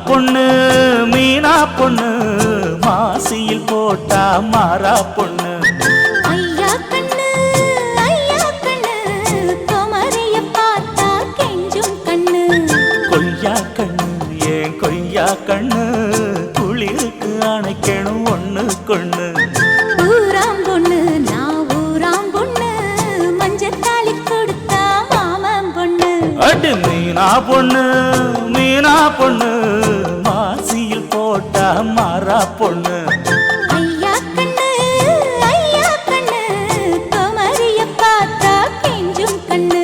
பொண்ணு மீனா பொண்ணு மாசியில் போட்டா மாறா பொண்ணு. ஐயா கண்ணு குமரிய பார்த்தா கெஞ்சும் கண்ணு. கொய்யா கண்ணு ஏன் கொய்யா கண்ணு குளிருக்கு அணைக்கணும் ஒண்ணு கொண்ணு. ஊராம் பொண்ணு நான் ஊராம் பொண்ணு மஞ்சத்தாலி கொடுத்தா மாமன் பொண்ணு. அடி மீனா பொண்ணு மாசியில் போட்டா மாறா பொண்ணு. ஐயா கண்ணு குமரிய பார்த்தா கெஞ்சும் கண்ணு.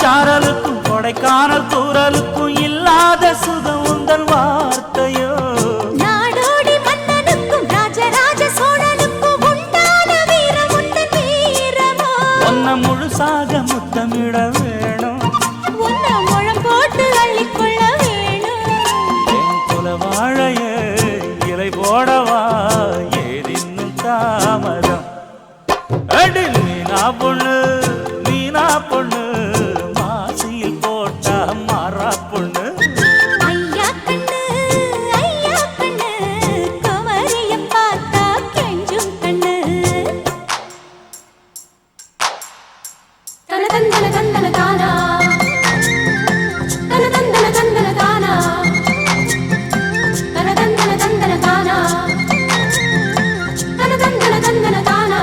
சாரலுக்கும் கொடைக்கானல் தூரலுக்கும் இல்லாத சுகம் உந்தன் வார்த்தையோ. நாடோடி மன்னனுக்கும் ராஜராஜ சோழனுக்கும் உண்டான வீரம் உந்தன் வீரமோ. உன்னை முழுசாக முத்தமிட வேணும், உன்னை முழம் போட்டு அள்ளிக்கொள்ள வேணும். என் குல வாழைய இலை போடவா ஏதின்னும் தாமதம். அடி மீனா பொண்ணு மாசியில் போட்டா மாறா பொண்ணு. ஐயா கண்ணு குமரிய பார்த்தா கெஞ்சும் கண்ணு. தனதந்தன தந்தன தானா தனதந்தன தந்தன தானா தனதந்தன தந்தன தானா தனதந்தன தந்தன தானா.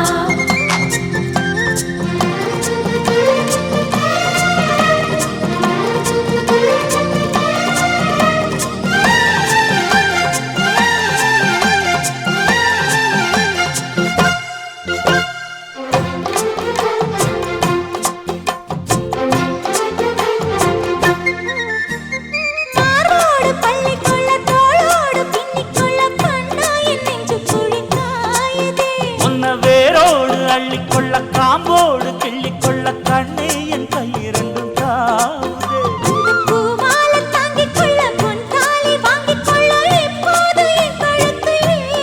அள்ளிக்கொள்ள காம்போடு கிள்ளிக்கொள்ள கண்ணே என் கையிரண்டும் தாவுதே. பூமால தாங்கிக் கொள்ள பொன்தாலி வாங்கிக் கொள்ள இப்போது என் கழுத்து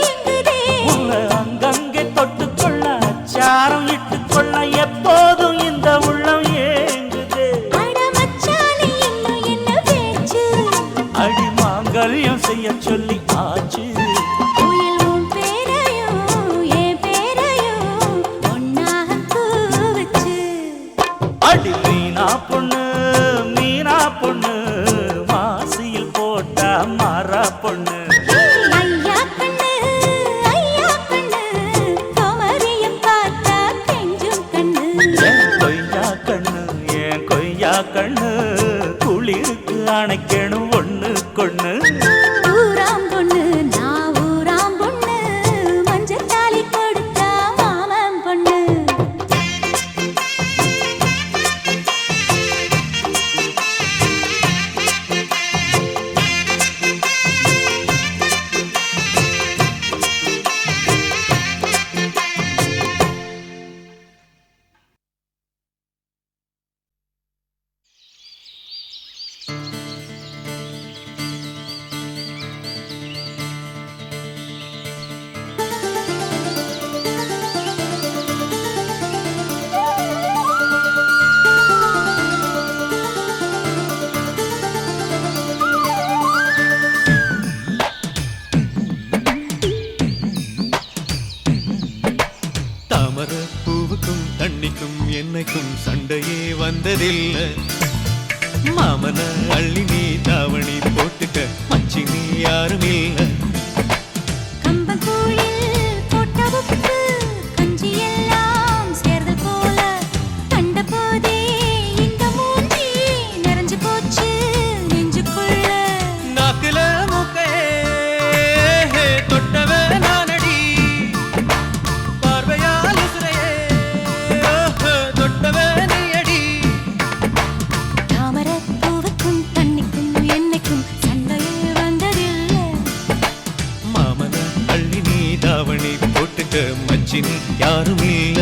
ஏங்குதே. உன்னை அங்கங்கே தொட்டுக்கொள்ள அச்சாரம் இட்டுக்கொள்ள எப்போதும் இந்த உள்ளம் ஏங்குதே. அட மச்சானே இன்னும் என்ன பேச்சு, அடி மாங்கல்யம் செய்ய சொல்லி ஆச்சு. அடி மீனா பொண்ணு மாசியில் போட்டா மாறா பொண்ணு. ஐயா கண்ணு குமரிய பார்த்தா கெஞ்சும் கண்ணு. ஏன் கொய்யா கண்ணு குளிருக்கு அணைக்கணும் ஒண்ணு கொண்ணு. ஊராம் பொண்ணு நான் ஊராம் பொண்ணு மஞ்சத்தாலி கொடுத்தா மாமன் பொண்ணு. தண்ணிக்கும் என்னைக்கும் சண்டையே வந்ததில்லை. மாமன அள்ளி நீ தாவணி போட்டுக்க மச்சி நீ யாரும் இல்லை. கஞ்சி எல்லாம் சேர்ந்து போல கண்ட போதே இந்த மூஞ்சி நீ யாரும் இல்ல.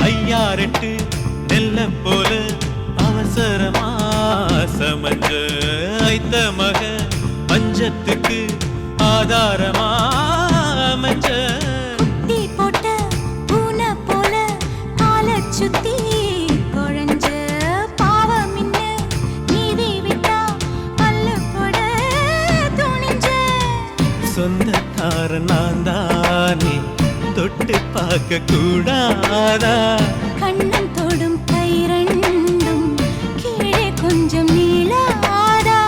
ஐயாரெட்டு நெல்ல போல அவசரமா சமஞ்ச ஐத்த மக பஞ்சத்துக்கு ஆதாரமா அமைஞ்ச குட்டி போட்ட பூனை போல காலைச் சுத்தி குழஞ்ச பாவம் இன்ன நீதி விட்டா பல்லு போட துணிஞ்ச. சொந்தக்கார நான் தானே தொட்டு பார்க்க கூடாதா? கண்ணன் தொடும் கை ரெண்டும் கீழே கொஞ்சம் நீளாதா?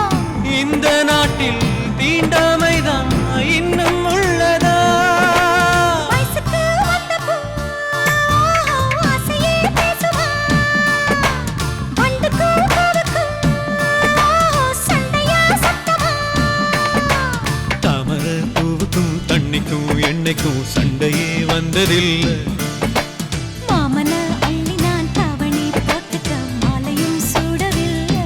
இந்த நாட்டில் தீண்டாமைதான் இன்னும் உள்ளதா? வயசுக்கு வந்த பூ ஆசையே பேசுமா? வண்டுக்கும் பூவுக்கும் சண்டையா சத்தமா? தாமரை பூவுக்கும் தண்ணிக்கும் எண்ணெய்க்கும் சண்டையே வந்ததில்லை. மாமன அள்ளி நான் தாவணி போட்டுக்க மாலையும் சூடவில்லை.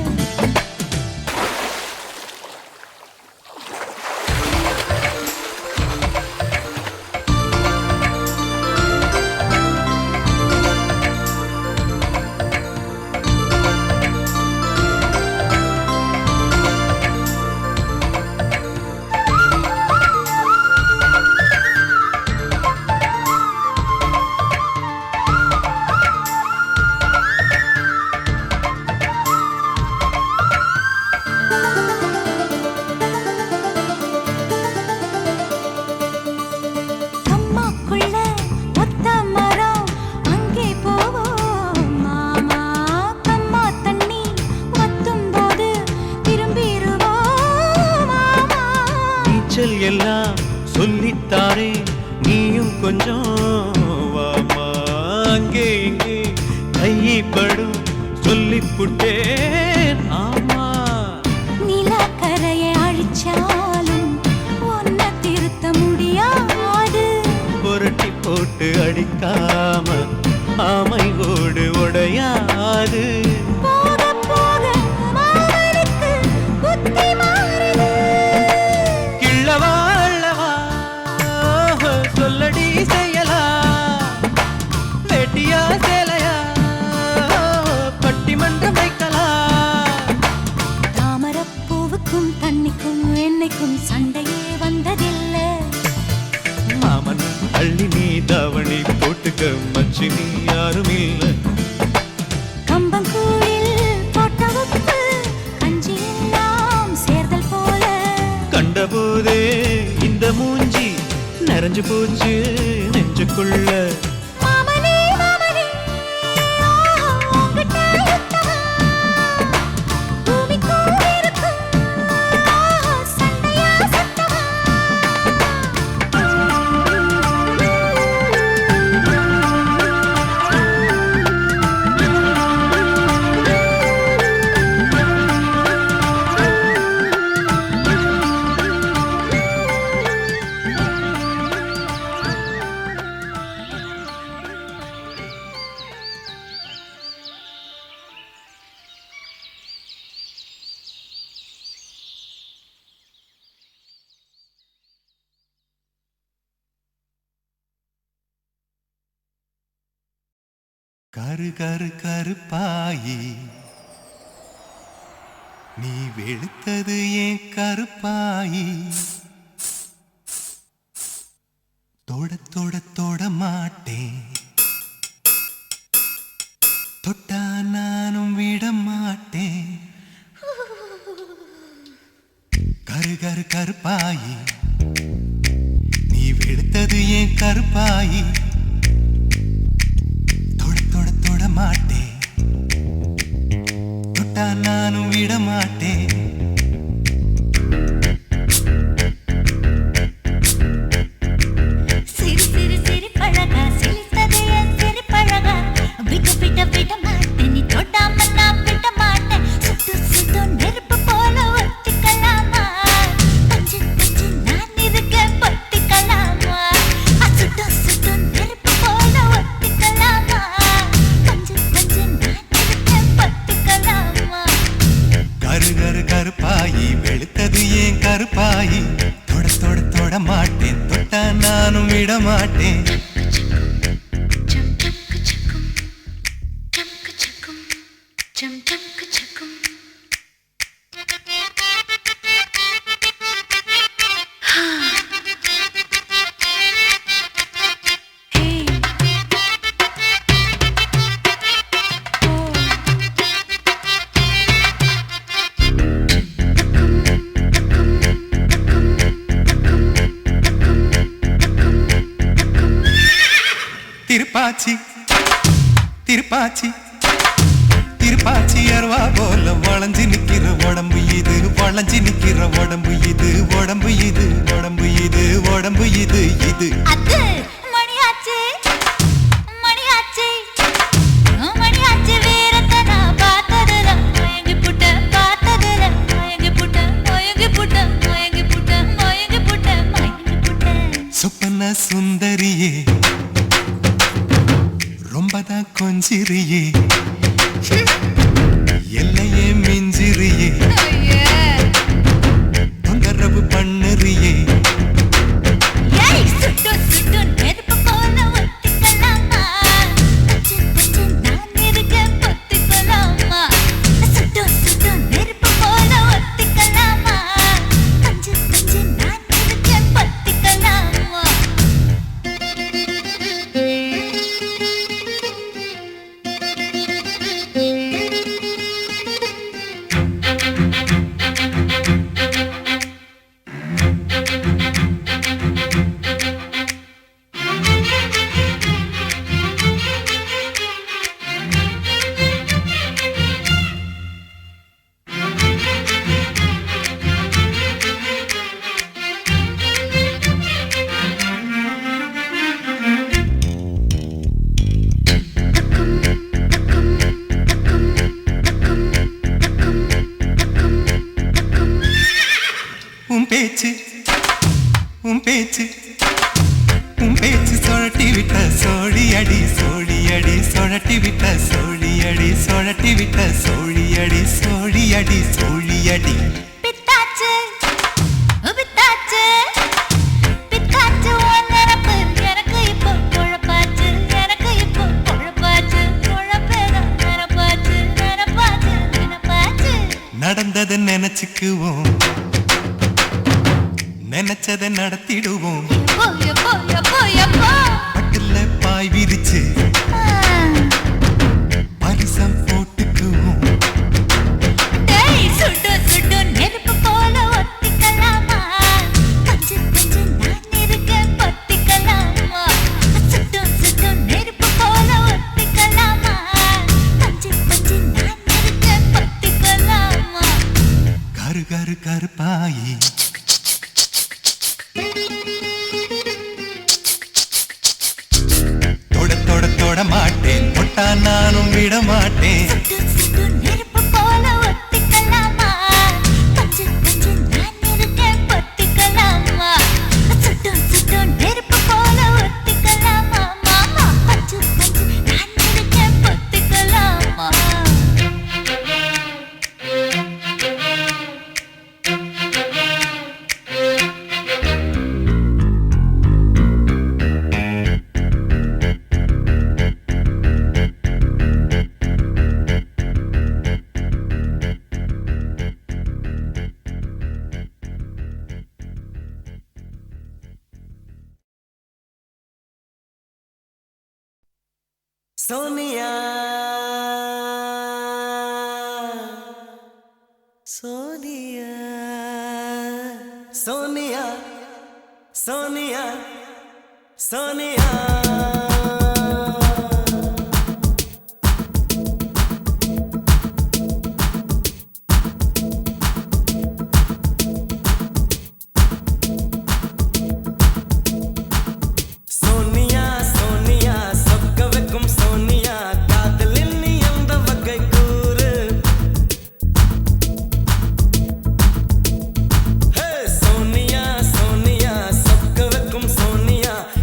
அம்மாக்குள்ள ஒத்த மரம் அங்கே போவோம் மாமா. கம்மா தண்ணி வத்தும் போது திரும்பிடுவோம் மாமா. நீச்சல் எல்லாம் சொல்லித்தாரே நீயும் கொஞ்சம் வாமா. அங்கே இங்கே கைப்படும் சொல்லிப்புட்டேன் ஆமா. நிலக்கரையை அழிச்சாலும் ஒன்ன திருத்த முடியாது. புரட்டி போட்டு அடிக்காம ஆமை ஓடு உடையாது. போக போக மாமனுக்கு புத்தி மாறுது. கிள்ளவா அள்ளவா சொல்லடி செய்யலா. வெட்டியா சேலையா பட்டிமன்றம் வைக்கலாம். தாமரப்பூவுக்கும் தண்ணிக்கும் எண்ணெய்க்கும் சண்டையே வந்ததில்லை. மாமன் அள்ளி நீ தாவணி போட்டுக்க மச்சி நீ யாரும் இல்ல. கம்பங்கூழில் போட்ட உப்பு கஞ்சியெல்லாம் சேர்தல் போல. கண்டபோதே இந்த மூஞ்சி நிறைஞ்சு போச்சு நெஞ்சுக்குள்ள. மாமனே மாமனே உங்கிட்ட யுத்தமா? பூமிக்கும் இருக்கும் சண்டையா சத்தமா? கரு கரு கருப்பாயி நீ வெளுத்தது ஏன் கருப்பாயி? தொட தொட தொட மாட்டேன், தொட்டா நானும் விட மாட்டேன். கரு கரு கருப்பாயி நீ வெளுத்தது ஏன் கருப்பாயி? தொட தொட தொட மாட்டேன், தொட்டா நானும் விட மாட்டேன். சிறு சிறு சிறு விட மாட்டேன். திருப்பாச்சி திருப்பாச்சி திருப்பாச்சி அருவா போல வளைஞ்சு நிக்கிற உடம்பு இது, வளைஞ்சு நிக்கிற உடம்பு இது, உடம்பு இது, உடம்பு இது, உடம்பு இது, இது அது மணியாச்சு மணியாச்சு மணியாச்சு வீரத்தை நான் பார்த்ததுல மயங்கி புட்ட பார்த்ததுல மயங்கி புட்ட மயங்கி புட்ட மயங்கி புட்ட மயங்கி புட்ட மயங்கி புட்ட சொப்பன சுந்தரியே ரொம்பதான் கொஞ்சிரியே எல்லையே மிஞ்சிரியே தொந்தரவு பண்ணுறியே சுட்டு சுட்டு நெருப்பு போல ஒத்திக்கலாமா நான் இருக்க பொத்திக்கலாமா சுட்டு சுட்டு நெருப்பு போல ஒத்திக்கலாமா பஞ்சு பஞ்சு நான் இருக்க பொத்திக்கலாமா உன் பேச்சு உன் பேச்சு உன் பேச்சு சொழட்டி விட்ட சோழி அடி சோழி அடி சொழட்டி விட்ட சோழி அடி சொழட்டி விட்ட சோழி அடி சோழி அடி சோழி அடி பித்தாச்சு பித்தாச்சு பித்தாச்சு உன் நினப்பு எனக்கு இப்போ குழப்பாச்சு எனக்கு இப்போ குழப்பாச்சு குழப்பேதான் நினப்பாச்சு நினப்பாச்சு நினப்பாச்சு நடந்ததை நினைச்சுக்குவோம், நினைச்சதை நடத்திடுவோம். எப்போ எப்போ எப்போ எப்போ பட்டுல பாய் விரிச்சு பரிசம் போட்டுக்குவோம். டேய் சுட்டு சுட்டு நெருப்பு போல ஒத்திக்கலாமா பஞ்சு பஞ்சு நான் இருக்க பொத்திக்கலாமா சுட்டு சுட்டு நெருப்பு போல ஒத்திக்கலாமா பஞ்சு பஞ்சு நான் இருக்க பொத்திக்கலாமா கரு கரு கருப்பாயி தொட தொட தொட மாட்டேன், தொட்டா நானும் விட மாட்டேன். சுட்டு சுட்டு நெருப்பு போல ஒத்திக்கலாமா பஞ்சு பஞ்சு நான் இருக்க பொத்திக்கலாமா சுட்டு சுட்டு நெருப்பு போல ஒத்திக்கலாமா மாமா பஞ்சு பஞ்சு நான் இருக்க பொத்திக்கலாமா सोनिया सोनिया सोनिया सोनिया सोनिया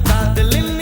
காதலின்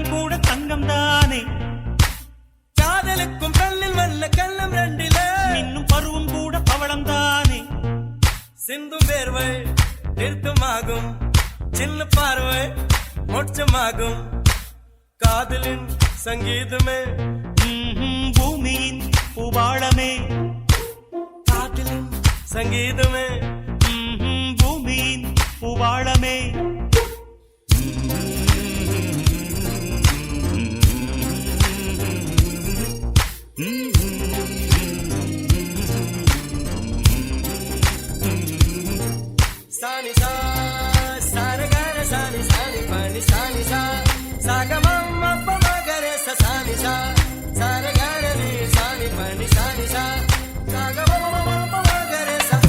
உள்ளம் கூட தங்கம் தானே. காதலுக்கும் கல்லில் வல்ல கள்ளம் ரெண்டில இன்னும் பருவம் கூட பவளம் தானே. சிந்தும் வேர்வை நிறுத்தமாகும், சின்ன பார்வை மோட்சமாகும். காதலின் சங்கீதமே பூமியின் பூபாளமே. காதலின் சங்கீதமே பூமியின் பூபாளமே. சானி சா சாரகார சானி சானி பனி சானி சா சாகமம் அப்பமகர சானி சா சாரகார நீ சானி பனி சானி சா சாகமம் அப்பமகர சா.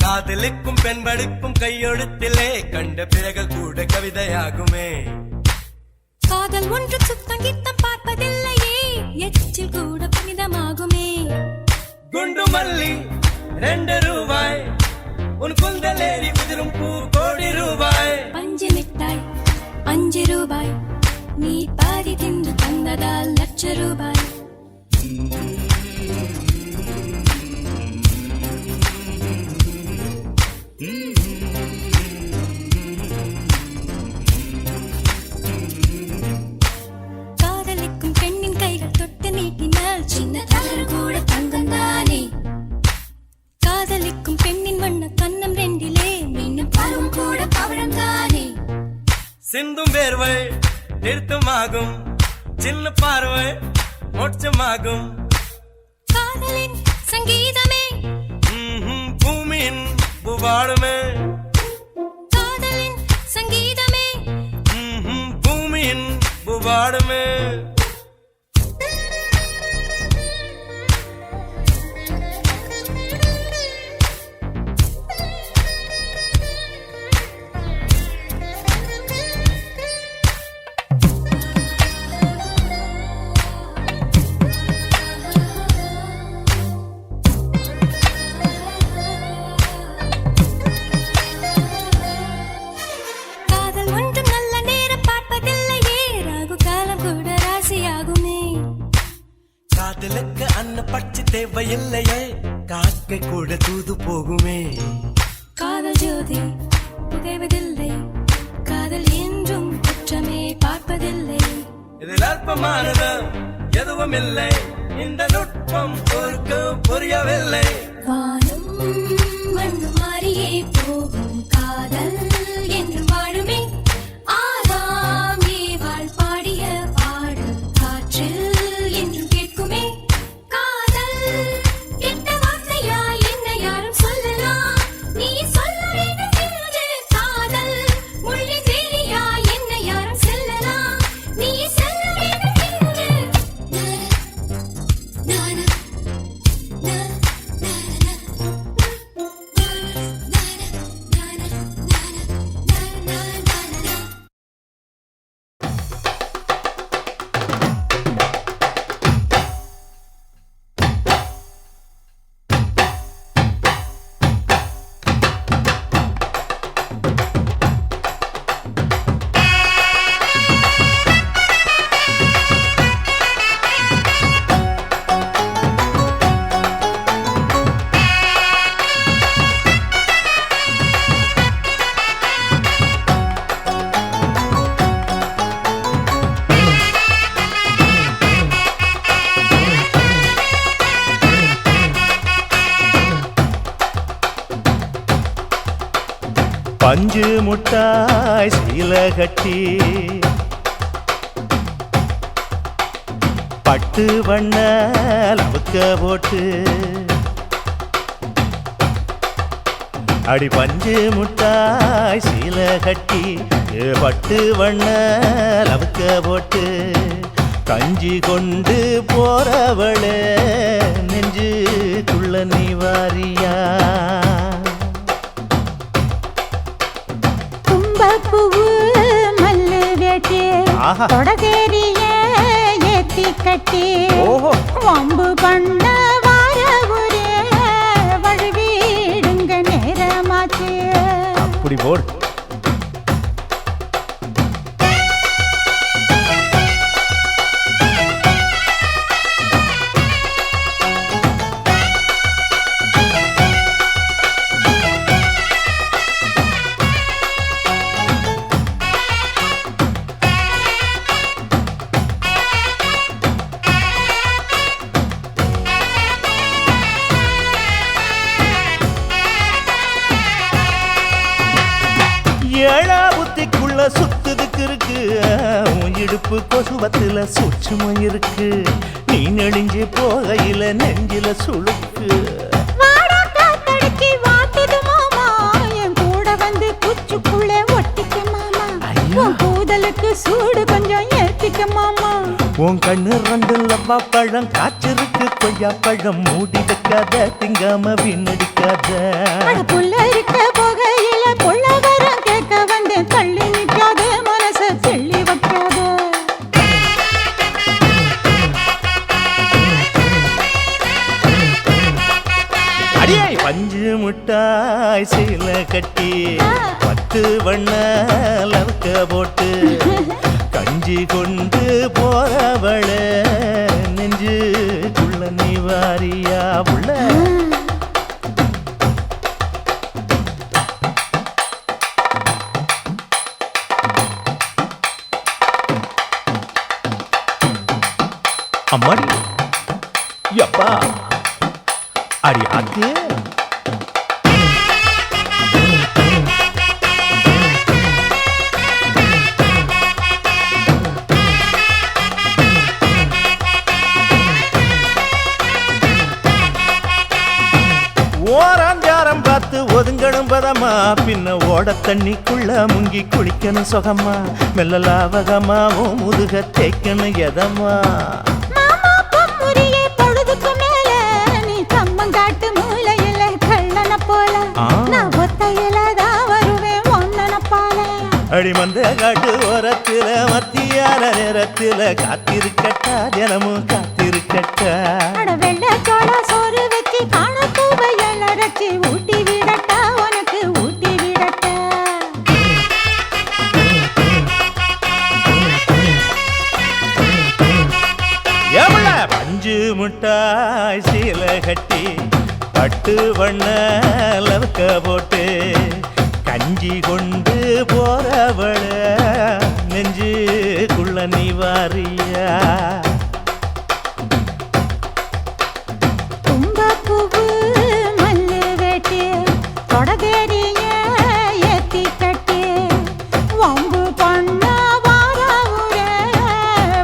காதலுக்கும் பெண்படுக்கும் கையெழுத்திலே கண்ட பிறகு கூட கவிதையாகுமே. காதல் ஒன்று சுத்தம் கித்தம் பார்ப்பதில்லையே, எச்சில் கூட புனிதமாகுமே. குண்டு மல்லி 2 ரூபாய், உன் குந்தலேறி குதிரும் பூ கோடி ரூபாய். பஞ்சு மிட்டாய் 5 ரூபாய், நீ பாதி தின்று தந்ததால் ₹1,00,000. காதலிக்கும் பெண்ணின் கைகள் தொட்டு நீட்டினால் சின்ன தவறு கூட தங்கம் தானே. காதலிக்கும் பெண்ணின் வண்ண கண்ணம் ரெண்டிலே மீண்டும் பருவம் கூட பவழம் தானே. சிந்தும் வேர்வை நிறுத்தமாகும், சின்ன பார்வை மோட்சமாகும். காதலின் சங்கீதமே பூமியின் பூபாளமே. காதலின் சங்கீதமே பூமியின் பூபாளமே. காதல் ஒன்றும் நல்ல நேரம் பார்ப்பதில்லையே, ராகு காலம் கூட ராசியாகுமே. காதலுக்கு அன்ன பட்சி தேவையில்லையே, காக்கை கூட தூது போகுமே. காதல் ஜோதி புகைவதில்லை, காதல் என்றும் குற்றமே பார்ப்பதில்லை. இதில் அற்பமானது எதுவும் இல்லை, இந்த நுட்பம் ஒருக்கு புரியவில்லை. வானும் மண்ணு மாறியே போகும், காதல் என்று வாழுமே. ஆதாம் ஏவாள் பாடிய பாடல் காற்றில் என்றும் கேட்குமே. காதல் கெட்ட வார்த்தையா என்ன யாரும் சொல்லலாம், நீ சொல்ல வேண்டும் என்று. காதல் முள்ளின் வேலியா என்ன யாரும் செல்லலாம், நீ செல்ல வேண்டும் என்று. நானா பஞ்சு முட்டாய் சீல கட்டி பட்டு வண்ண லவுக்க போட்டு அடி பஞ்சு முட்டாய் சீல கட்டி பட்டு வண்ண லவுக்க போட்டு கஞ்சி கொண்டு போறவளே நெஞ்சுக்குள்ள நீ வாரியா கும்பப்பூவு மல்லு வேட்டி ஆஹா. தொடதேரிய ஏத்தி கட்டி ஓஹோ. வம்பு பண்ண வார ஊரே வழுவிடுங்க நேரமாச்சு அப்படி போடு ஏழா புத்திக்குள்ள சுத்துதுக்கு இருக்கு உன் இடுப்பு கொசுவத்துல சூட்சுமம் இருக்கு நீ நெளிஞ்சு போகையில நெஞ்சில சுளுக்கு வாடா காத்தடிக்கு வாட்டுது மாமா என் கூட வந்து குச்சுக்குள்ள ஒட்டிக்க மாமா ஐயா. உன் கூதலுக்கு சூடு கொஞ்சம் ஏத்திக்க மாமா உன் கண்ணு ரெண்டு லவ்வா பழம் காய்ச்சிருக்கு கொய்யா பழம் மூடி வைக்காத திங்காம வீணடிக்காத அட புள்ள இருக்க போகையில புள்ள வரம் கேட்க வந்தேன் தள்ளி நிக்காத மனச தெள்ளி வைக்காத அடியே பஞ்சு முட்டாய் சீல கட்டி 10 வண்ண லவக்க போட்டு கஞ்சி கொண்டு போறவள நெஞ்சுக்குள்ள நீ வாரியா உள்ள அம்மாடி யப்பா அடி ஆத்தே ஓராஞ்சாரம் பார்த்து ஒதுங்கணும் பதமா பின்ன ஓட தண்ணிக்குள்ள முங்கி குளிக்கணும் சுகமா மெல்ல லாவகமாவும் முதுக தேய்க்கணும் எதமா மாமா பொம்முரியே பொழுதுக்கு மேல நீ கம்மங்காட்டு மூலையில கள்ளன போல ஆ. நான் ஒத்தையில தான் வருவேன் ஒன்னன போல அடி மந்த காட்டு ஓரத்துல மத்தியான நேரத்துல காத்திருக்கட்டா தினமும் காத்திருக்கட்டா அட வெள்ளை சோள சோறு வச்சு காண பூவையல் அரைச்சி ஊட்டி விடட்டா உனக்கு ஊட்டி விடட்டா எவ்வள பஞ்சு முட்டாய் சீல கட்டி 10 வண்ண லவக்க போட்டு கஞ்சி கொண்டு போறவள நெஞ்சுக்குள்ள நீ வாரியா கும்பப்பூவு மல்லு வேட்டி தொடதேரிய ஏத்தி கட்டி வம்பு பண்ண வார ஊரே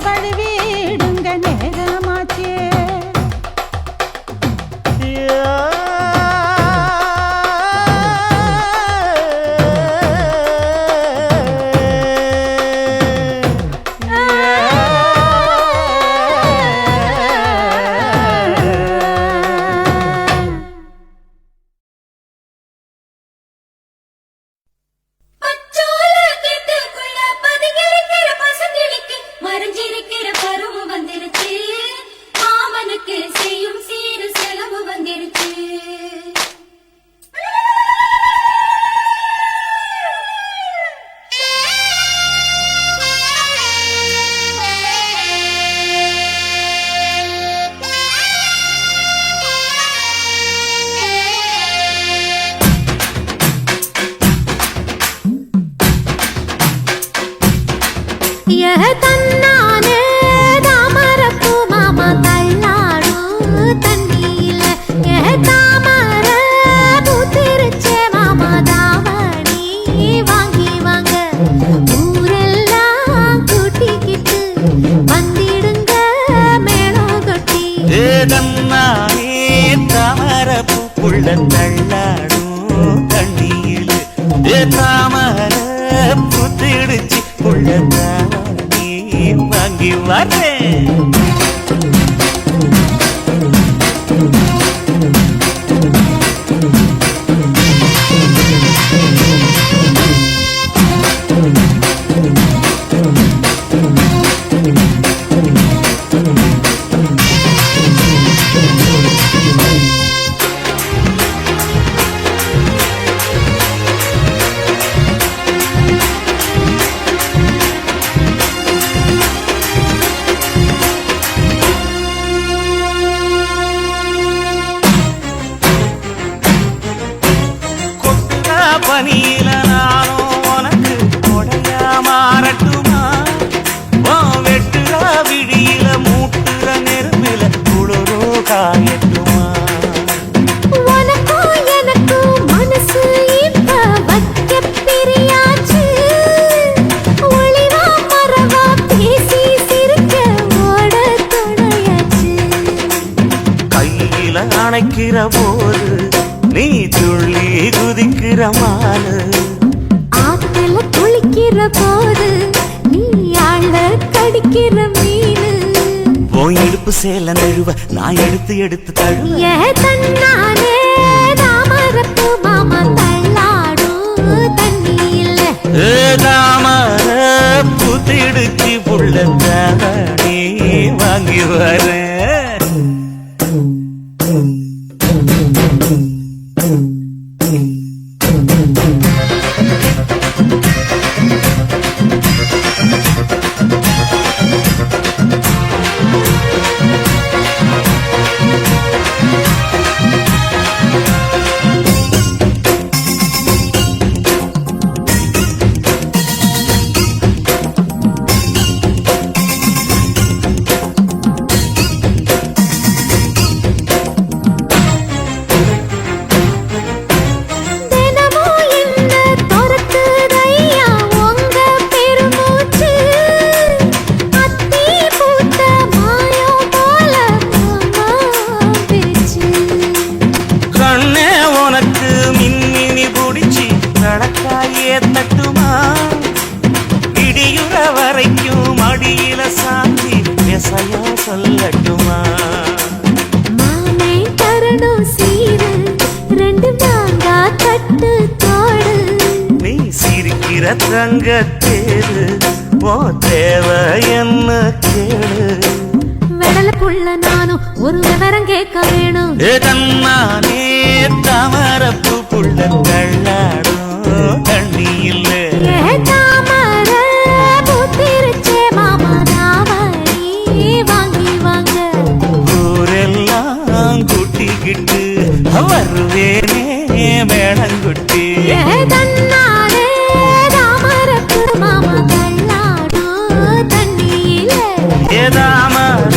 வழுவிடுங்க நேரமாச்சு பச்சோல கிட்டுக்குள்ள பதுங்கிருக்கிற பசுங்கிளிக்கு மறைஞ்சிருக்கிற பருவம் வந்துருச்சு மாமனுக்கு செய்யும் சீரு செலவு வந்துருச்சு தன்னானே தாமரப்பூ மாமா தள்ளாடும் தண்ணியில தாமர பூத்திருச்சே மாமா தாவணி வாங்கி வாங்க ஊரெல்லாம் கூட்டிக்கிட்டு வந்திடுங்க மேளம் கொட்டி ஏதன்னானே தாமரப்பூ புள்ள தள்ளாடும் தண்ணியில் தாமர புத்திடுச்சு புள்ள நீ வாங்கி வரேன். பனியில நானும் உனக்கு கொடையா மாறட்டுமா? வெட்டுற விடியில மூட்டுற நெருப்பில குளிரோ காயட்டுமா? உனக்கும் எனக்கும் மனசு இப்ப வைக்க பிரியாச்சு. ஒளிவா மறவா பேசி சிரிக்க ஓட துணையாச்சு. கையில அணைக்கிற போது நீ துள்ளி குதிக்கிற மானு. ஆத்துல குளிக்கிற போது நீ ஆள கடிக்கிற மீனு. போய் இடுப்பு சேல நழுவ நான் எடுத்து எடுத்து தழுவ. ஏ தன்னானே தாமரப்பு மாமா தள்ளாடும் தண்ணி இல்ல. தாமர புத்திடுச்சு புள்ள தானே வாங்கி வரேன். தட்டுமா இடியுற வரைக்கும் அடியில சாந்தி விசையா சொல்லட்டுமா? மாமே தரணும் சீரு ரெண்டு மாங்கா தட்டு தோடு. நீ சிரிக்கிற தங்க தேரு ஓ தேவை என்ன கேடு. வெடல புள்ள நானும் ஒரு விவரம் கேட்க வேணும். தன்னானே தாமரப்பு புள்ள தள்ளாடும் தண்ணி இல்ல. தாமர பூத்திருச்சே மாமா தாவணி வாங்கி வாங்க. ஊரெல்லாம் கூட்டிக்கிட்டு வருவேனே மேளங்குட்டி. தன்னாலே தாமரப்பு மாமா தள்ளாடும் தண்ணியில. தாமர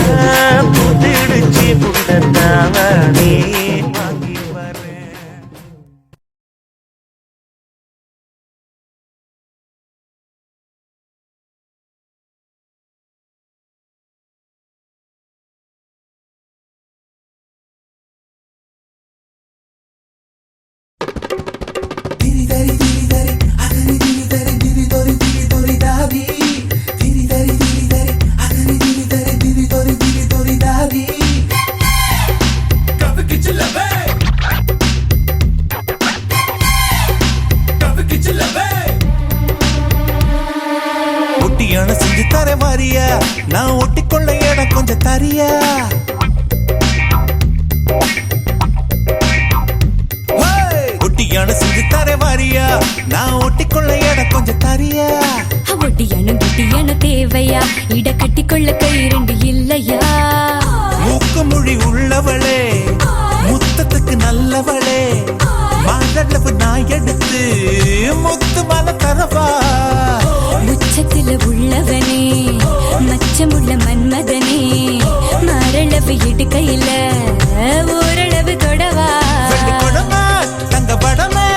புத்திடுச்சு புள்ள தாவணி வாங்கி வரேன். ஒட்டியான செஞ்சு தர மாறியா நான் ஒட்டிக்கொள்ள இடம் கொஞ்சம் தரியா? ஒட்டியான செஞ்சு தர மாறியா நான் ஒட்டிக்கொள்ள இடம் கொஞ்சம் தரியா? ஒட்டியானும் குட்டியான தேவையா இட கட்டிக்கொள்ள கை இரண்டு இல்லையா? மூக்கு மொழி உள்ளவளே முத்தத்துக்கு நல்லவளே மாதளவு நான் எடுத்து முத்து மலை தரவா? உச்சத்துல உள்ளவனே மச்சமுள்ள மன்மதனே மரளவு இடுக்கையில ஓரளவு தொடவா? கொடுமை தங்க படமே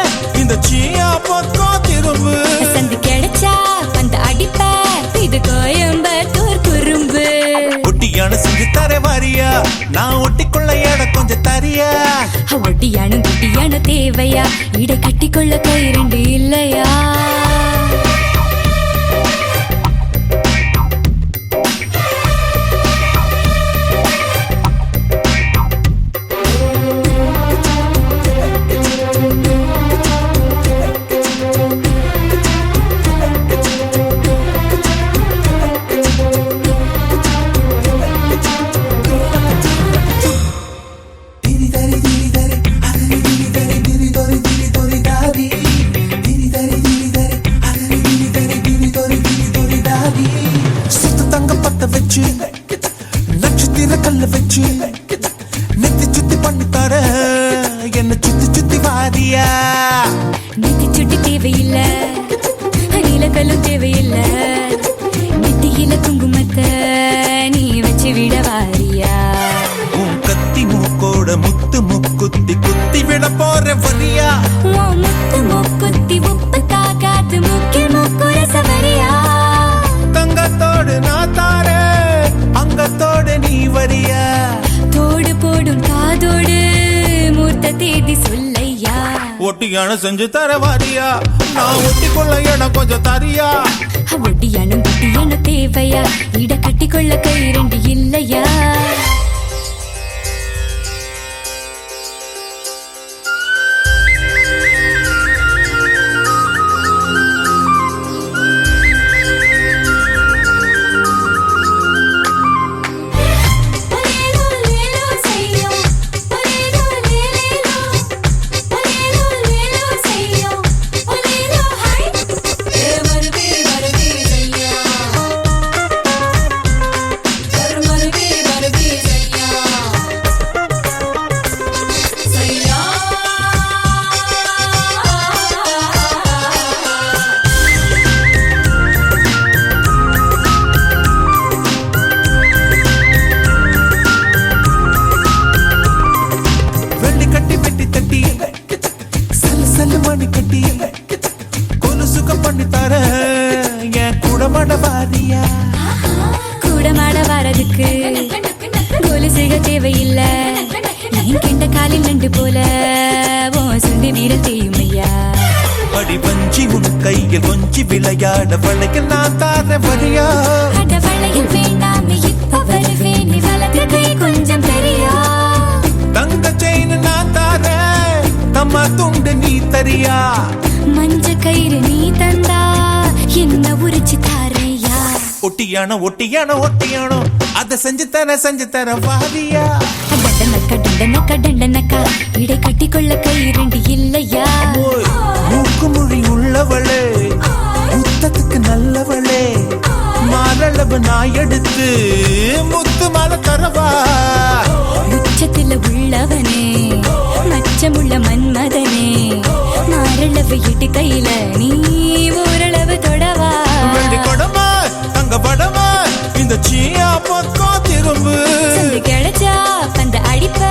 இந்த சீயா பொத்தோ திரும்பு. சந்து கிடைச்சா அந்த அடிப்ப இது கோயம்பத்தூர் குறும்பு. ஒட்டியான செஞ்சு தர மாறியா நான் ஒட்டிக்கொள்ள இடம் கொஞ்சம் தரியா? ஒட்டியானும் குட்டியான தேவையா இட கட்டிக்கொள்ள கை இரண்டு இல்லையா? வாரியா நெத்தி சுட்டி தேவையில்லை, நீலக்கல்லும் தேவையில்லை, நெத்தியில குங்குமத்தை நீ வச்சு விட வாரியா? உன் கத்தி மூக்கோட முத்து முக்குத்தி குத்தி விட போற வரியா? உன் முத்து மூக்குத்தி உப்பு தாக்காத்து மூக்கில் மூக்குற சவரியா? தங்கத்தோடு நான் தாரே அங்கத்தோடு நீ வரியா? தோடு போடும் காதோடு மூர்த்த தேதி சொல்லையா? ஒட்டியான செஞ்சு தர வாரியா? நான் ஒட்டிக்கொள்ள இடம் கொஞ்சம் தரியா? ஒட்டியானும் குட்டியானும் தேவையா? இட கட்டிக்கொள்ள கை ரெண்டு இல்லையா? கூடமாட வரதுக்கு கொலுசுக தேவையில்லை, என் கெண்ட காலில் நண்டு போல சுண்டி வீர செய்யுமையா? அடி வஞ்சி உன் கையில் கொஞ்சி விளையாட வளைக்க நான் தார வரியா? அட வளையல் வேண்டாமே இப்ப வருவேன், நீ வளர்த்த கை கொஞ்சம் பெரியா? தங்க செயின் நான் தார தம்மா துண்டு நீ தரியா? மஞ்ச கயிறு நீ தந்தா என்ன உரிச்சு தாரையா? ஒட்டியானோ ஒட்டியானோ ஒட்டியானோ அத செஞ்சு தர வாரியா? டண்டனக்கா டண்டனக்கா டண்டனக்கா இடை கட்டிக்கொள்ள கை ரெண்டு இல்லையா? மூக்கு மொழி உள்ளவளே முத்தத்துக்கு நல்லவளே, மாரளவு நான் எடுத்து முத்து மாலை தரவா? உச்சத்துல உள்ளவனே மச்சமுள்ள மன்மதனே, மாரளவு இட்டு கையில நீ ஓரளவு தொடவா? கொடமா தங்க படமா இந்த சீயா பக்கம் திரும்பு கிடைச்சா அந்த அடிப்ப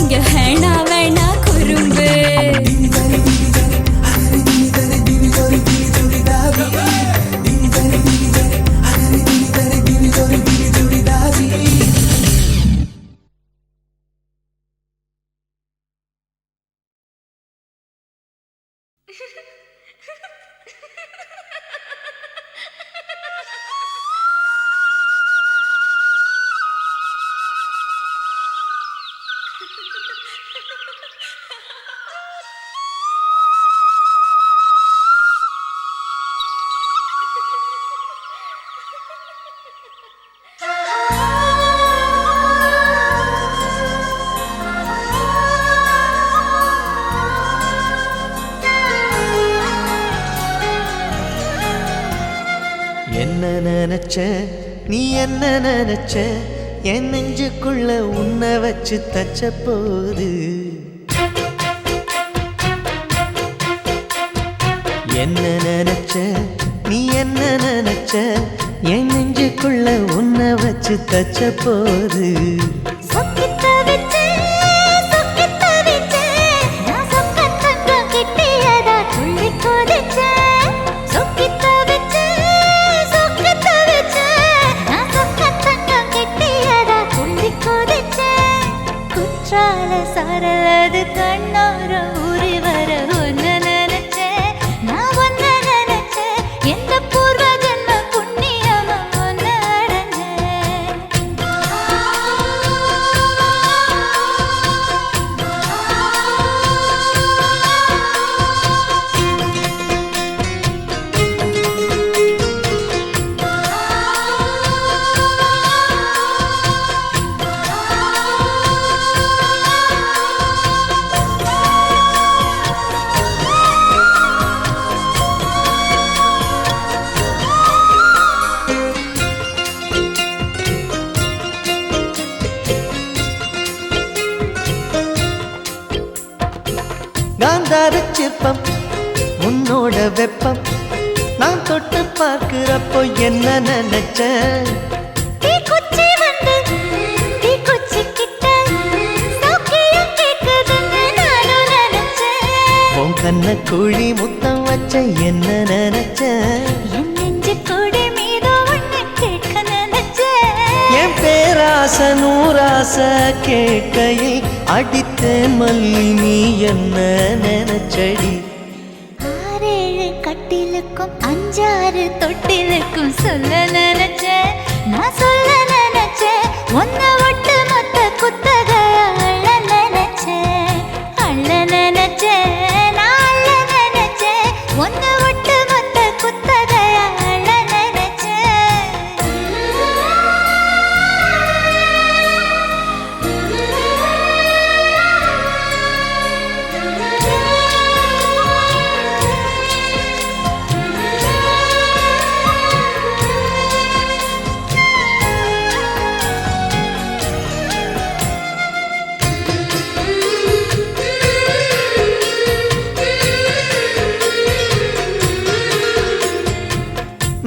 இங்க வேணா வேணா குறும்பு. என்ன நினைச்ச நீ என்ன நினைச்ச, என் நெஞ்சுக்குள்ள உன்னை வச்சு தச்ச போது. என்ன நினைச்ச நீ என்ன நினைச்ச, என் நெஞ்சுக்குள்ள உன்னை வச்சு தச்ச போது. சரலது கண்ணோர ஊறி வர ஒன்ன நினைச்சேன், நான் ஒன்ன நினைச்சேன், எந்த பூர்வ ஜென்ம புண்ணியமும் ஒன்ன அடைஞ்சேன். காந்தார சிற்பம் உன்னோட வெப்பம் நான் தொட்டு பார்க்கிறப்போ என்ன நினைச்சேன் தீக்குச்சி வந்து தீக்குச்சி கிட்ட சௌக்கியம் கேக்குதுன்னு நானும் நினைச்சேன். உன் கண்ண குழி முத்தம் வச்ச என்ன நினைச்சேன் என் நெஞ்சு கொடி மீது ஒண்ணு கேட்க நினைச்சேன். என் பேராச நூராச கேட்கையில் அடித்தேன் மல்லி நீ என்ன நினைச்சடி 6-7 கட்டிலுக்கும் 5-6 தொட்டிலுக்கும் சொல்ல நினைச்சேன். நான் சொல்ல நினைச்சேன். உன்னை ஒட்டு மொத்த குத்தக அள்ள நினைச்சேன். அள்ள நினைச்சேன். நான் அள்ள நினைச்சேன். உன்னை ஒட்டு மொத்த குத்தக அள்ள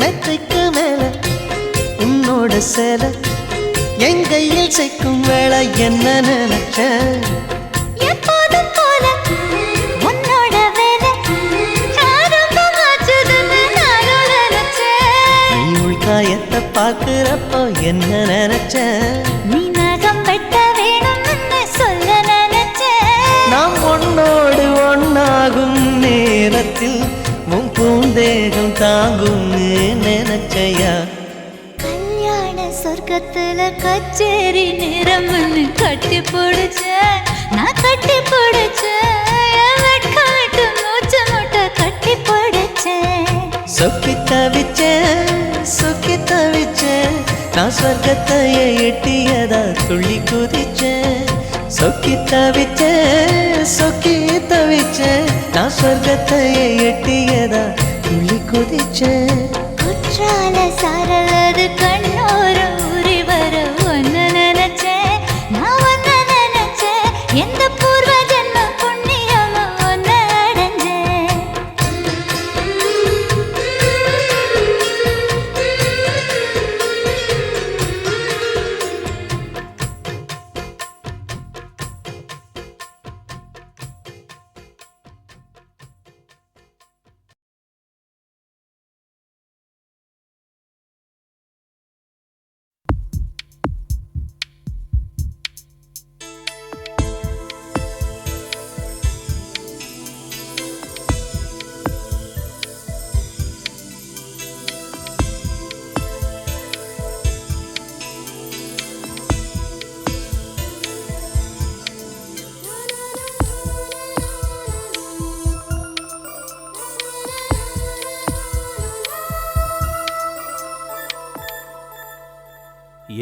மெத்தைக்கு மேல உன்னோட சேலை என் கையில் சேர்க்கும் வேளை என்ன நினைச்சேன் எப்போதும் போல உன்னோட வேலை ஆரம்பமாச்சுதுன்னு நானும் நினைச்சேன். நீ உள்காயத்தை பார்க்கிறப்போ என்ன நினைச்சேன் நீ நகம் வெட்ட வேணும்னு சொல்ல நினைச்சேன். நாம் ஒன்னோடு ஒன்னாகும் நேரத்தில் உன் பூந்தேகம் தாங்கும் நினைச்சையா கல்யாண சொர்க்கத்துல கச்சேரி நேரம்னு கட்டி பிடிச்சேன். நான் கட்டி பிடிச்சேன். என் வெட்கம் விட்டு மூச்சு முட்டை கட்டி பிடிச்சேன். சொக்கி தவிச்சேன் நான் சொர்க்கத்தையே எட்டியதா துள்ளி குதிச்சேன் சொக்கி தவிச்சேன் நான் சொர்க்கத்தையே எட்டியதா துள்ளி குதிச்சேன் குற்றால சாரலது கண்ணோர ஊறி வர ஒன்னு நினைச்சேன். நான் ஒன்னு நினைச்சேன். எந்த பூர்வ ஜென்ம புண்ணியமா ஒன்னு அடைஞ்சேன்.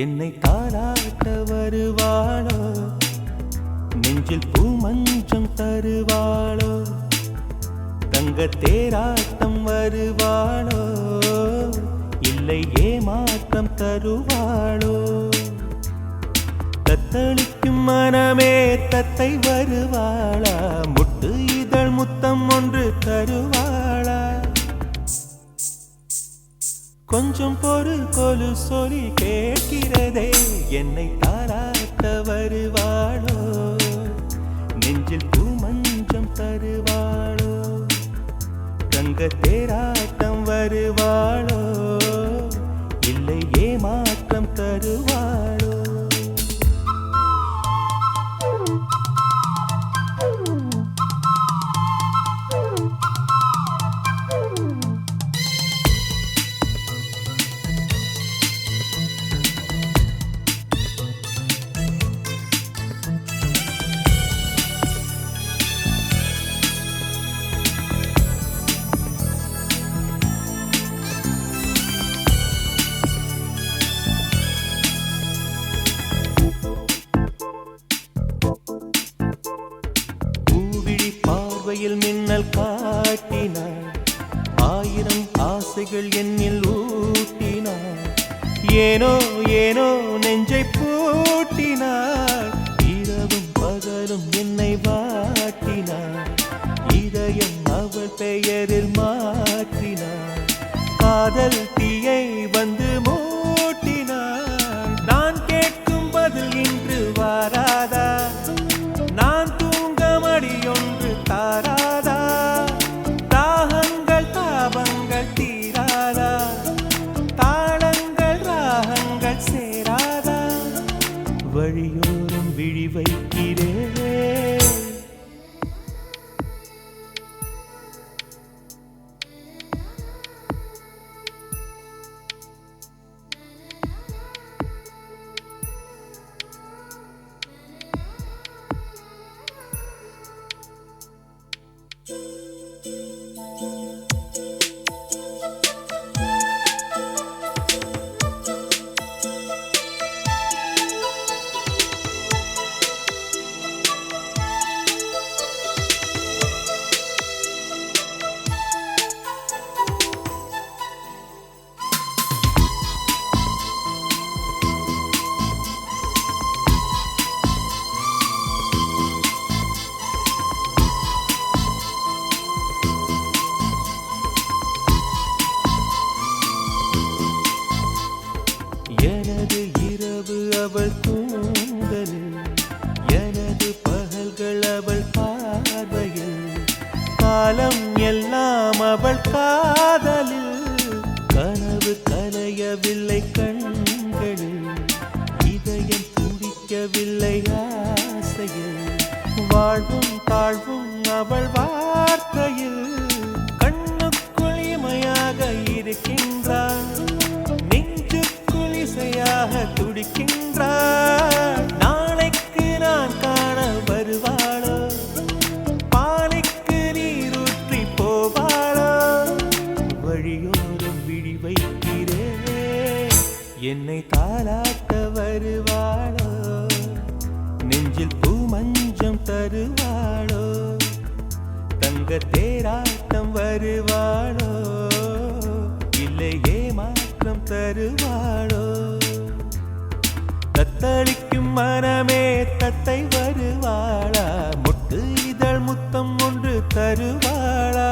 என்னை தாராட்ட வருவாளோ நெஞ்சில் பூமஞ்சம் தருவாளோ தங்க தேராட்டம் வருவாளோ இல்லை ஏமாற்றம் தருவாளோ தத்தளிக்கும் மனமே தத்தை வருவாளா முட்டு இதழ் முத்தம் ஒன்று தருவாளா கொஞ்சம் பொறு கொலு சொல்லி கேட்கிறதே என்னை தாராட்ட வருவாளோ நெஞ்சில் பூமஞ்சம் தருவாளோ தங்க தேராட்டம் வருவாளோ இல்லை ஏமாற்றம் தருவாளோ பார்வையில் மின்னல் காட்டினாள் 1000 ஆசைகள் என்னில் ஊட்டினாள் ஏனோ ஏனோ நெஞ்சை பூட்டினாள் இரவும் பகலும் என்னை வாட்டினாள் பெயரில் மாற்றினாள் காதல் தீயை வந்து மூட்டினாள் நான் கேட்கும் பதில் இன்று வாராதா நான் தூங்க மடியொன்று தாராதா தாகங்கள் தாபங்கள் தீராதா தாளங்கள் ராகங்கள் சேராதா வழியோரம் விழி வைக்கிறேன் எனது இரவு அவள் தூங்கலில் எனது பகல்கள் அவள் பார்வையில் காலம் எல்லாம் அவள் காதலில் கனவு கலையவில்லை கண்களில் இதயம் துடிக்கவில்லை ஆசையில் வாழ்வும் தாழ்வும் அவள் வார்த்தையில் கண்ணுக்குள் இமையாக இருக்கின்றாள் இசையாக துடிக்கின்றாள் நாளைக்கு நான் காண வருவாளோ பாலைக்கு நீரூற்றி போவாளோ வழியோரம் விழி வைக்கிறேன் என்னை தாலாட்ட வருவாளோ நெஞ்சில் பூ மஞ்சம் தருவாளோ தங்க தேராட்டம் வருவாளோ இல்லை ஏமாற்றம் தருவாளோ தத்தளிக்கும் மனமே தத்தை வருவாளா முட்டு இதழ் முத்தம் ஒன்று தருவாளா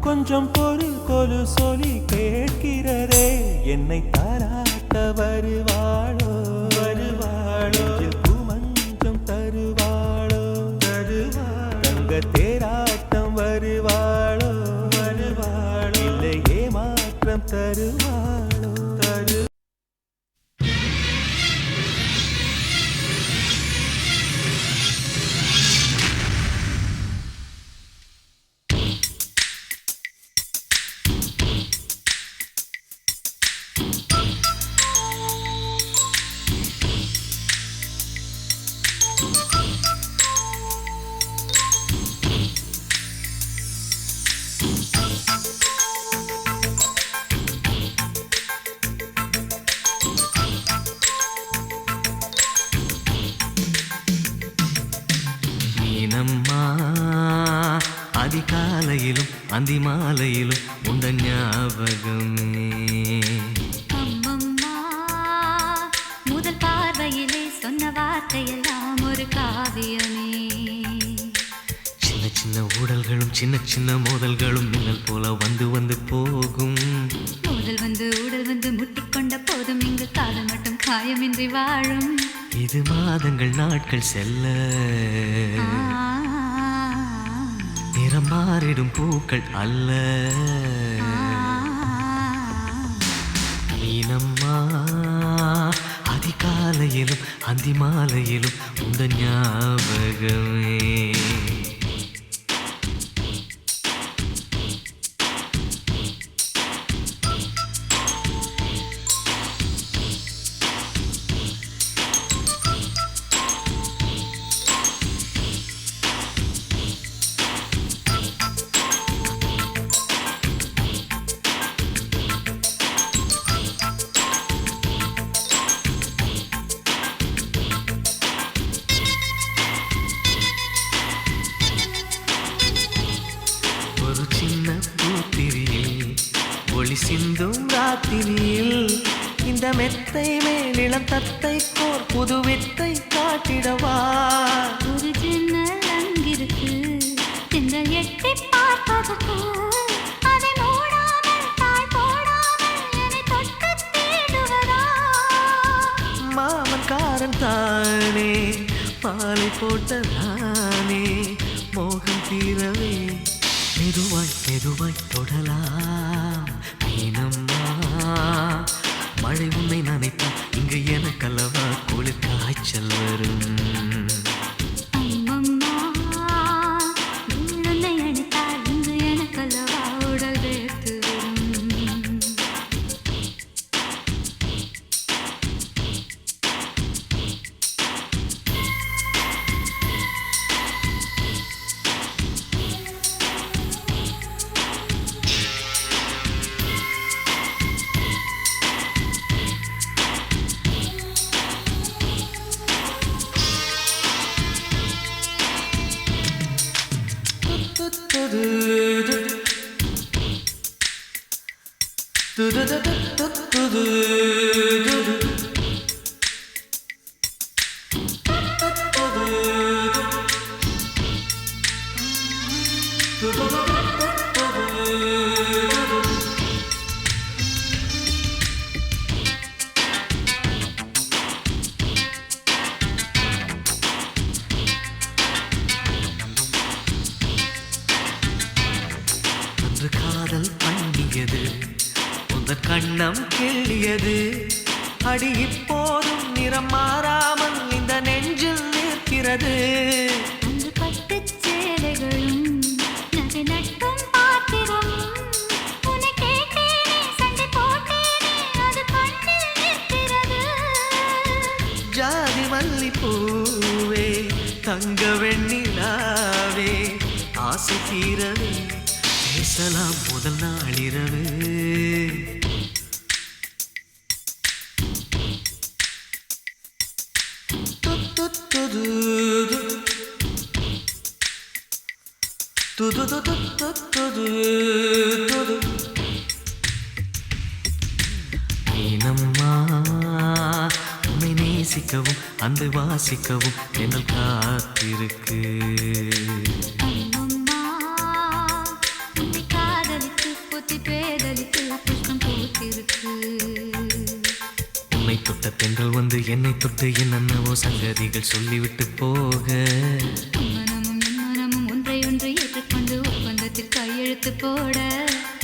கொஞ்சம் பொருள் கொலு சொல்லி கேட்கிறரே என்னை தாராட்ட வருவாளோ வருவாளோ பூமஞ்சம் தருவாளோ தருவாளோ தங்க தேராட்டம் வருவாளோ வருவாளோ இல்லை ஏமாற்றம் தருவாளோ தரு அதிகாலையிலும் அந்தி மாலையிலும் உண்ட ஞாபகமே அம்மம்மா முதல் பார்வையிலே சொன்ன வார்த்தையெல்லாம் ஒரு காவியமே சின்ன சின்ன ஊடல்களும் சின்ன சின்ன மோதல்களும் மின்னல் போல வந்து வந்து போகும் முதல் வந்து உடல் வந்து முட்டிக்கொண்ட போதும் இங்கு காதல் மட்டும் காயமின்றி வாழும் இது மாதங்கள் நாட்கள் செல்ல நிறம் மாறிடும் பூக்கள் அல்ல மீனம்மா அதிகாலையிலும் அந்தி மாலையிலும் உந்த ஞாபகமே சிந்தும் ராத்திரியில் இந்த மெத்தை மேலிளம் தத்தை கோர் புது வித்தை காட்டிடவா ஒரு ஜன்னல் அங்கிருக்கு திங்கள் எட்டி பார்ப்ப வகுப்பு அதை மூடாமல் தாழ் போடாமல் என்னை தொட்டு தேடுவதா மாமன்காரன் தானே பாலை போட்ட நானே மோகம் தீரவே மெதுவாய் மெதுவாய் தொடலாம் மீனம்மா மழை உன்னை நினைத்தால் இங்கு எனக்கல்லவா குளிர் காய்ச்சல் வரும் அம்மம்மா நீ உன்னை அணைத்தால் இங்கு எனக்கல்லவா உடல் வேர்த்து வரும் அன்று காதல் பண்ணியது உந்தன் கண்ணம் கிள்ளியது அடி இப்போதும் நிறம் மாறாமல் இந்த நெஞ்சில் நிற்கிறது அன்று பட்டுச் சேலைகளும் நகை நட்டும் பாத்திரம் உன்னை கேட்டேனே சண்டை போட்டேனே அது கண்ணில் நிற்கிறது ஜாதி மல்லிப்பூவே தங்க வெண்ணிலாவே ஆசை தீரவே பேசலாம் முதல் நாளிரவு மீனம்மா உன்னை நேசிக்கவும் அந்த வாசிக்கவும் என்னல் காத்திருக்கு அம்மம்மா உன்னை காதலித்து புத்தி பேதலித்து புஷ்பம் பூத்திருக்கு உன்னை தொட்ட பெண்கள் வந்து என்னை தொட்டு என்னென்னவோ சங்கதிகள் சொல்லிவிட்டு போக மனமும் என் மனமும் ஒன்றை ஒன்று ஏற்றுக்கொண்டு ஒப்பந்தத்தில் கையெழுத்து போட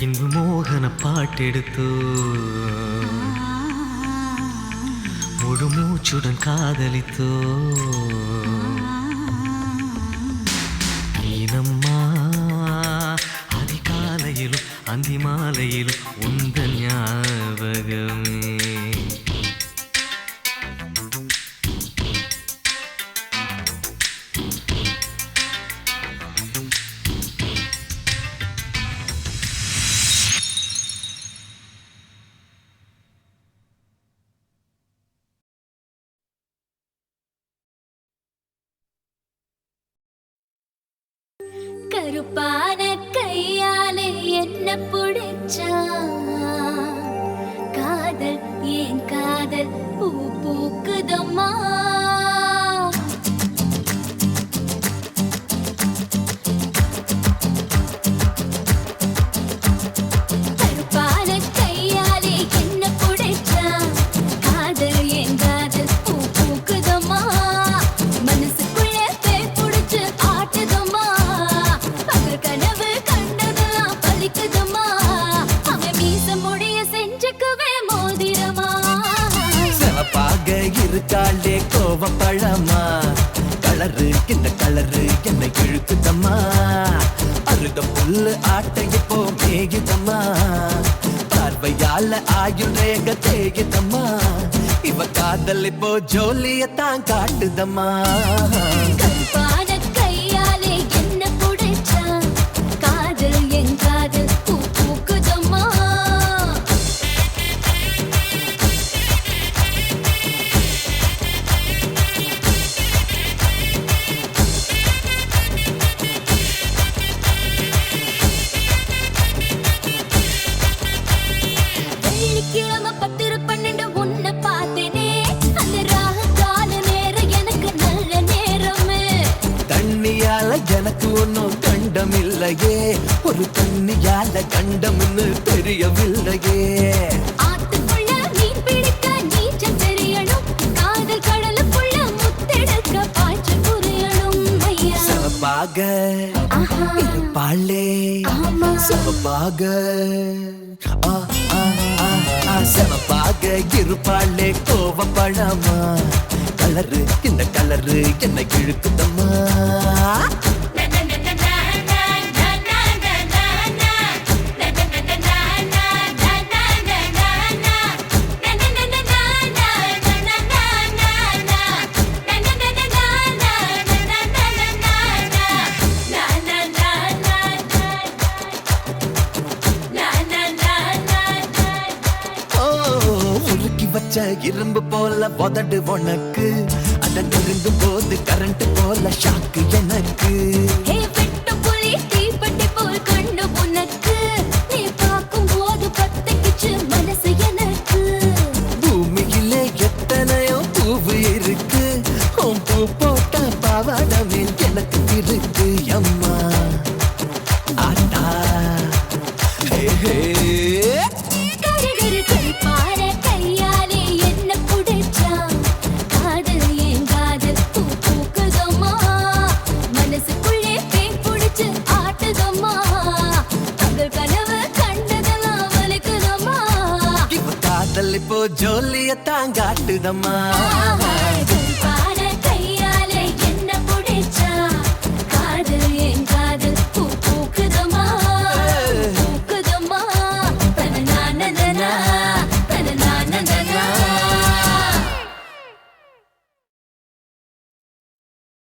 இன்பு மோகன பாட்டெடுத்தோ முழு மூச்சுடன் காதலித்தோ மீனம்மா அதிகாலையிலும் அந்தி மாலையிலும் உந்த ஞாபகமே கருப்பான கையாலே என்ன புடிச்சா காதல் ஏன் காதல் பூ பூக்குதம்மா கருப்பான கையாலே என்ன புடிச்சா காதல் ஏன் காதல் பூ பூக்குதம்மா மனசுக்குள்ள பேய் புடிச்சு ஆட்டுதம்மா பகல் கனவு கண்டதெல்லாம் பலிக்குதம்மா அவன் மீச முடிய செஞ்சுக்குவே மோதிரமா சிவப்பாக இருக்காளே கோவப்பழமா கலரு இந்த கலரு என்னை இழுக்குதம்மா அருக புல்லு ஆட்டை இப்போ மேகிதம்மா பார்வையால ஆயுள் ரேக தேகிதம்மா இவ காதல் இப்போ ஜோலியத்தான் காட்டுதம்மா கருப்பான கையாலே என்ன புடிச்சா காதல் என் காதல் பூ பூக்குதம்மா வெள்ளிக்கிழமை 10-12 உன்னை பார்த்தேனே அந்த ராகு கால நேரம் எனக்கு நல்ல நேரமே கால கண்டம்னு தெரியவில்லையே ஆத்துக்குள்ள மீன் பிடிக்க நீச்சல் தெரியணும் காதல் கடலுக்குள்ள முத்தெடுக்க பாய்ச்சல் புரியணும் ஐயா சிவப்பாக இருப்பாளே ஆமா. சிவப்பாக ஆ, ஆ, ஆ, ஆ, சிவப்பாக இருப்பாளே கோவப்படாமா கலரு இந்த கலரு என்ன இழுக்குதம்மா ஓ, உருக்கி வச்ச இரும்பு போல உதடு உனக்கு அத நெருங்கும் போது கரண்ட் போல ஷாக்கு எனக்கு ஹே வெட்ட புலி தீப்பெட்டி போல் கண்ணு உனக்கு நீ பார்க்கும் போது பத்திக்கிச்சு மனசு எனக்கு பூமியிலே எத்தனையோ பூவு இருக்கு உன் பூ போட்ட பாவாடமே எனக்கு இருக்கு அம்மா ஆட்டா ஹே ஹே கருகரு குறிப்பார கையாலே என்ன புடிச்சா காதல் ஏன் காதல் பூ பூக்குதம்மா மனசுக்குள்ளே பேய் புடிச்சு ஆட்டுதம்மா தங்கள் கனவு கண்டதெல்லாம் வலிக்குதம்மா இப்ப காதல் இப்போ ஜோலிய தாங்காட்டுதம்மா குறிப்பார கையாலே என்ன புடிச்சா காதல் ஏன் காதல் பூ பூக்குதம்மா பூக்குதம்மா தனனா